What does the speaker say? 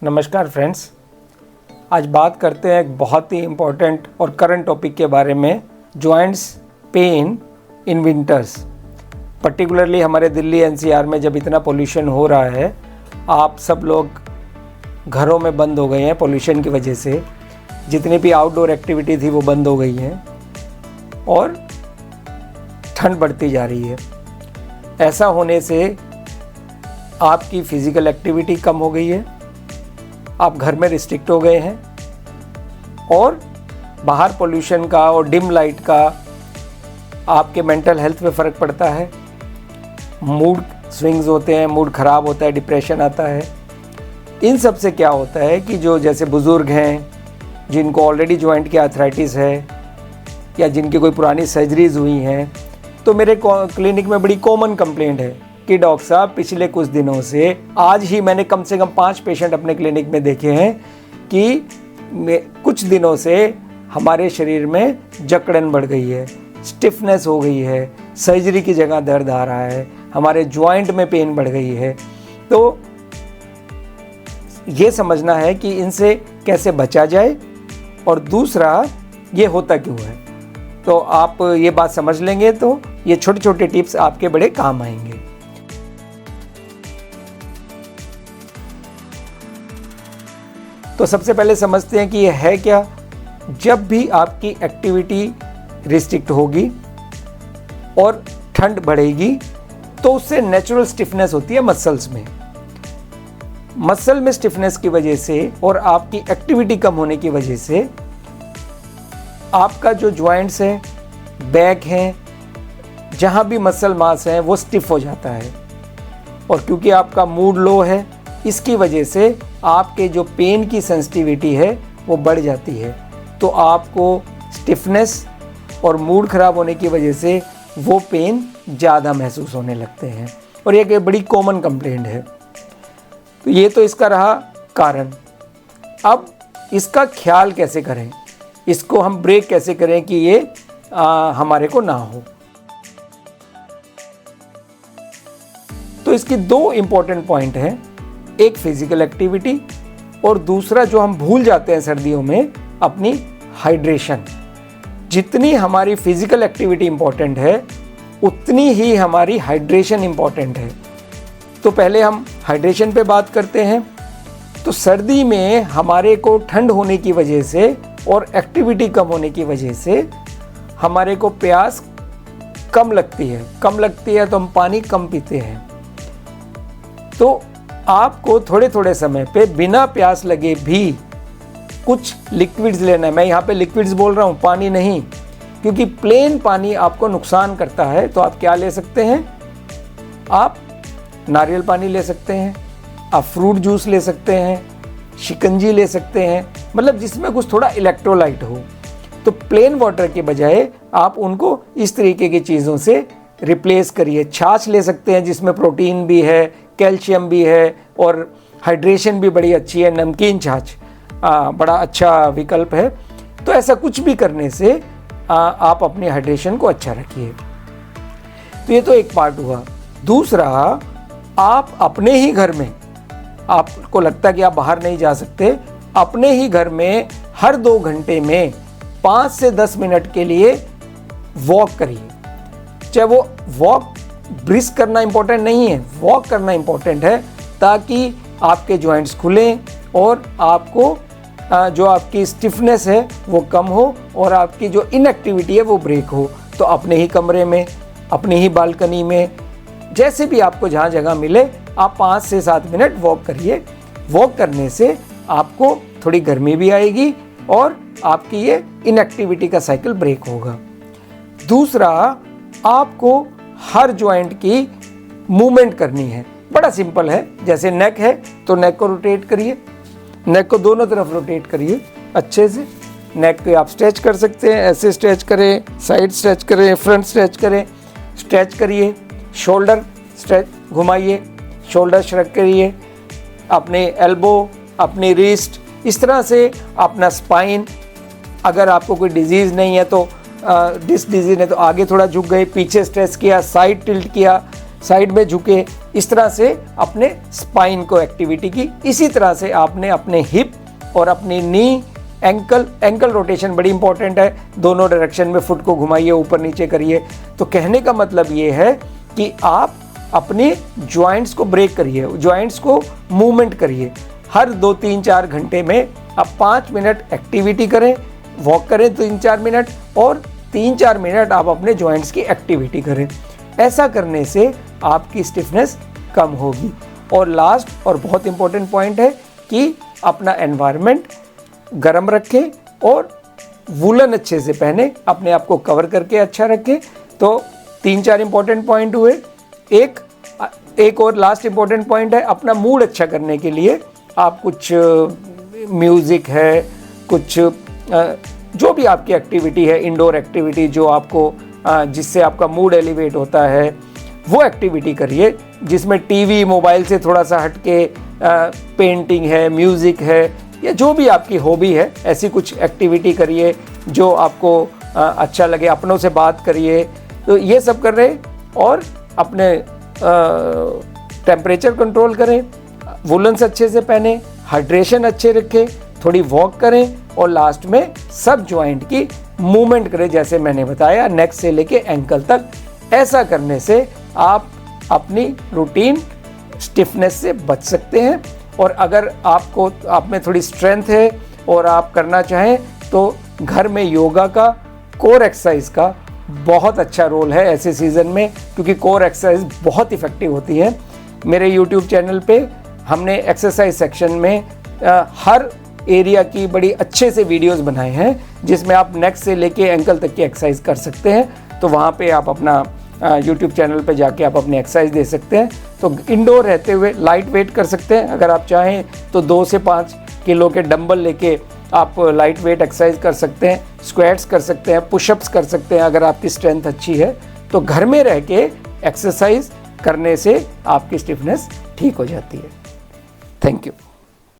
नमस्कार फ्रेंड्स, आज बात करते हैं एक बहुत ही इम्पोर्टेंट और करंट टॉपिक के बारे में, joints pain in winters. Particularly हमारे दिल्ली एनसीआर में जब इतना पोल्यूशन हो रहा है, आप सब लोग घरों में बंद हो गए हैं पोल्यूशन की वजह से। जितनी भी आउटडोर एक्टिविटी थी वो बंद हो गई हैं और ठंड बढ़ती जा रही है। ऐसा होने से आपकी फ़िज़िकल एक्टिविटी कम हो गई है, आप घर में रिस्ट्रिक्ट हो गए हैं और बाहर पोल्यूशन का और डिम लाइट का आपके मेंटल हेल्थ पे फ़र्क पड़ता है। मूड स्विंग्स होते हैं, मूड ख़राब होता है, डिप्रेशन आता है। इन सब से क्या होता है कि जो जैसे बुज़ुर्ग हैं जिनको ऑलरेडी जॉइंट की आर्थराइटिस है या जिनकी कोई पुरानी सर्जरीज़ हुई हैं, तो मेरे क्लिनिक में बड़ी कॉमन कंप्लेंट है कि डॉक्टर साहब पिछले कुछ दिनों से, आज ही मैंने कम से कम 5 पेशेंट अपने क्लिनिक में देखे हैं कि कुछ दिनों से हमारे शरीर में जकड़न बढ़ गई है, स्टिफनेस हो गई है, सर्जरी की जगह दर्द आ रहा है, हमारे जॉइंट में पेन बढ़ गई है। तो ये समझना है कि इनसे कैसे बचा जाए और दूसरा ये होता क्यों है। तो आप ये बात समझ लेंगे तो ये छोटे छोटे टिप्स आपके बड़े काम आएंगे। तो सबसे पहले समझते हैं कि ये है क्या। जब भी आपकी एक्टिविटी रिस्ट्रिक्ट होगी और ठंड बढ़ेगी तो उससे नेचुरल स्टिफनेस होती है मसल्स में। मसल में स्टिफनेस की वजह से और आपकी एक्टिविटी कम होने की वजह से आपका जो जॉइंट्स है, बैक हैं, जहाँ भी मसल मास है वो स्टिफ हो जाता है। और क्योंकि आपका मूड लो है, इसकी वजह से आपके जो पेन की सेंसिटिविटी है वो बढ़ जाती है। तो आपको स्टिफनेस और मूड ख़राब होने की वजह से वो पेन ज़्यादा महसूस होने लगते हैं और ये एक बड़ी कॉमन कंप्लेंट है। तो ये तो इसका रहा कारण। अब इसका ख्याल कैसे करें, इसको हम ब्रेक कैसे करें कि ये हमारे को ना हो। तो इसकी 2 इम्पोर्टेंट पॉइंट हैं, एक फिजिकल एक्टिविटी और दूसरा जो हम भूल जाते हैं सर्दियों में, अपनी हाइड्रेशन। जितनी हमारी फिजिकल एक्टिविटी इंपॉर्टेंट है उतनी ही हमारी हाइड्रेशन इंपॉर्टेंट है। तो पहले हम हाइड्रेशन पे बात करते हैं। तो सर्दी में हमारे को ठंड होने की वजह से और एक्टिविटी कम होने की वजह से हमारे को प्यास कम लगती है तो हम पानी कम पीते हैं। तो आपको थोड़े थोड़े समय पे बिना प्यास लगे भी कुछ लिक्विड्स लेना है। मैं यहाँ पे लिक्विड्स बोल रहा हूँ, पानी नहीं, क्योंकि प्लेन पानी आपको नुकसान करता है। तो आप क्या ले सकते हैं, आप नारियल पानी ले सकते हैं, आप फ्रूट जूस ले सकते हैं, शिकंजी ले सकते हैं, मतलब जिसमें कुछ थोड़ा इलेक्ट्रोलाइट हो। तो प्लेन वाटर के बजाय आप उनको इस तरीके की चीज़ों से रिप्लेस करिए। छाछ ले सकते हैं जिसमें प्रोटीन भी है, कैल्शियम भी है और हाइड्रेशन भी बड़ी अच्छी है। नमकीन छाछ बड़ा अच्छा विकल्प है। तो ऐसा कुछ भी करने से आप अपनी हाइड्रेशन को अच्छा रखिए। तो ये तो एक पार्ट हुआ। दूसरा, आप अपने ही घर में, आपको लगता है कि आप बाहर नहीं जा सकते, अपने ही घर में हर 2 घंटे में 5 से 10 मिनट के लिए वॉक करिए। चाहे वो वॉक ब्रिस्क करना इंपॉर्टेंट नहीं है, वॉक करना इंपॉर्टेंट है, ताकि आपके जॉइंट्स खुलें और आपको जो आपकी स्टिफनेस है वो कम हो और आपकी जो इनएक्टिविटी है वो ब्रेक हो। तो अपने ही कमरे में, अपनी ही बालकनी में, जैसे भी आपको जहाँ जगह मिले, आप 5 से 7 मिनट वॉक करिए। वॉक करने से आपको थोड़ी गर्मी भी आएगी और आपकी ये इनएक्टिविटी का साइकिल ब्रेक होगा। दूसरा, आपको हर जॉइंट की मूवमेंट करनी है। बड़ा सिंपल है, जैसे नेक है तो नेक को रोटेट करिए, नेक को दोनों तरफ रोटेट करिए अच्छे से। नेक पे आप स्ट्रेच कर सकते हैं, ऐसे स्ट्रेच करें, साइड स्ट्रेच करें, फ्रंट स्ट्रेच करें, स्ट्रेच करिए। शोल्डर स्ट्रेच घुमाइए, शोल्डर श्रग करिए, अपने एल्बो, अपनी रिस्ट, इस तरह से अपना स्पाइन। अगर आपको कोई डिजीज़ नहीं है तो डिस्क डिजीज है तो आगे थोड़ा झुक गए, पीछे स्ट्रेच किया, साइड टिल्ट किया, साइड में झुके, इस तरह से अपने स्पाइन को एक्टिविटी की। इसी तरह से आपने अपने हिप और अपनी नी, एंकल रोटेशन बड़ी इंपॉर्टेंट है, दोनों डायरेक्शन में फुट को घुमाइए, ऊपर नीचे करिए। तो कहने का मतलब ये है कि आप अपने जॉइंट्स को ब्रेक करिए, जॉइंट्स को मूवमेंट करिए। हर 2-3-4 घंटे में आप 5 मिनट एक्टिविटी करें, वॉक करें 3-4 मिनट, और 3-4 मिनट आप अपने जॉइंट्स की एक्टिविटी करें। ऐसा करने से आपकी स्टिफनेस कम होगी। और लास्ट और बहुत इंपॉर्टेंट पॉइंट है कि अपना एनवायरनमेंट गर्म रखें और वूलन अच्छे से पहने, अपने आप को कवर करके अच्छा रखें। तो 3-4 इंपॉर्टेंट पॉइंट हुए। एक और लास्ट इंपॉर्टेंट पॉइंट है, अपना मूड अच्छा करने के लिए आप कुछ म्यूज़िक है, कुछ जो भी आपकी एक्टिविटी है, इंडोर एक्टिविटी जो आपको जिससे आपका मूड एलिवेट होता है, वो एक्टिविटी करिए, जिसमें टीवी मोबाइल से थोड़ा सा हटके पेंटिंग है, म्यूज़िक है, या जो भी आपकी हॉबी है, ऐसी कुछ एक्टिविटी करिए जो आपको अच्छा लगे। अपनों से बात करिए। तो ये सब कर रहे, और अपने टेम्परेचर कंट्रोल करें, वुलन्स अच्छे से पहने, हाइड्रेशन अच्छे रखें, थोड़ी वॉक करें, और लास्ट में सब जॉइंट की मूवमेंट करें जैसे मैंने बताया, नेक से लेके एंकल तक। ऐसा करने से आप अपनी रूटीन स्टिफनेस से बच सकते हैं। और अगर आप में थोड़ी स्ट्रेंथ है और आप करना चाहें तो घर में योगा का, कोर एक्सरसाइज का बहुत अच्छा रोल है ऐसे सीज़न में, क्योंकि कोर एक्सरसाइज बहुत इफ़ेक्टिव होती है। मेरे YouTube चैनल पे हमने एक्सरसाइज सेक्शन में हर एरिया की बड़ी अच्छे से वीडियोस बनाए हैं, जिसमें आप नेक से लेके एंकल तक की एक्सरसाइज कर सकते हैं। तो वहाँ पे आप अपना YouTube चैनल पे जाके आप अपनी एक्सरसाइज दे सकते हैं। तो इंडोर रहते हुए लाइट वेट कर सकते हैं। अगर आप चाहें तो 2 से 5 किलो के डंबल लेके आप लाइट वेट एक्सरसाइज कर सकते हैं, स्क्वाट्स कर सकते हैं, पुशअप्स कर सकते हैं। अगर आपकी स्ट्रेंथ अच्छी है तो घर में रह के एक्सरसाइज करने से आपकी स्टिफनेस ठीक हो जाती है। Thank you.